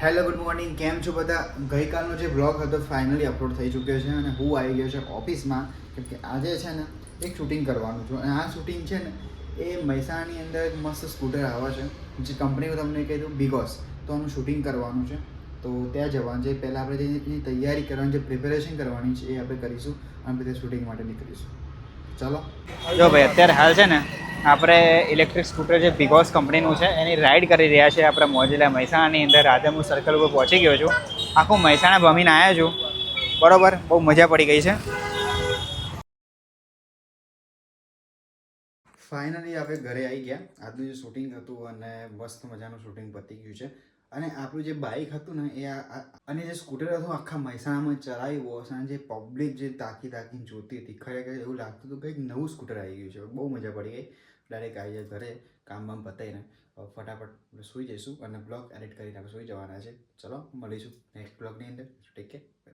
Hello good morning, કેમ છો બધા? ગઈકાલનો જે બ્લોગ હતો ફાઇનલી અપલોડ થઈ ચૂક્યો છે અને હું આવી ગયો છે ઓફિસમાં, કેમ કે આજે છે ને એક શૂટિંગ કરવાનું છું. અને આ શૂટિંગ છે ને એ મહેસાણાની અંદર એક મસ્ત સ્કૂટર આવે છે, જે કંપની તમને કીધું બિકોઝ, તો આનું શૂટિંગ કરવાનું છે. તો ત્યાં જવાનું છે. પહેલાં આપણે એની તૈયારી કરવાની, જે પ્રિપેરેશન કરવાની છે એ આપણે કરીશું અને પછી શૂટિંગ માટે નીકળીશું. ચલો. જો ભાઈ, અત્યારે હાલ છે ને આપણે ઇલેક્ટ્રિક સ્કૂટર જે બિકોઝ કંપનીનું છે એની રાઈડ કરી રહ્યા છે. આપણે મોજીલા મહેસાણાની અંદર રાધેમુ સર્કલ ઉપર પહોંચી ગયો છું. આખું મહેસાણા ભમીને આવ્યો છું. બરોબર, બહુ મજા પડી ગઈ છે. ફાઇનલી આપણે ઘરે આવી ગયા. આજનું જે શૂટિંગ હતું અને મસ્ત મજાનું શૂટિંગ પતી ગયું છે. અને આપણું જે બાઇક હતું ને એ અને જે સ્કૂટર હતું આખા મહેસાણામાં ચલાવ્યું હશે. અને જે પબ્લિક જે તાકી તાકીને જોતી હતી, ખરેખર એવું લાગતું હતું કંઈક નવું સ્કૂટર આવી ગયું છે. બહુ મજા પડી ગઈ. ડાયરેક્ટ આવી જાય ઘરે, કામ બામ પતાવીને ફટાફટ સૂઈ જઈશું અને બ્લોગ એડિટ કરીને આપણે સૂઈ જવાના છે. ચલો મળીશું નેક્સ્ટ બ્લોગની અંદર.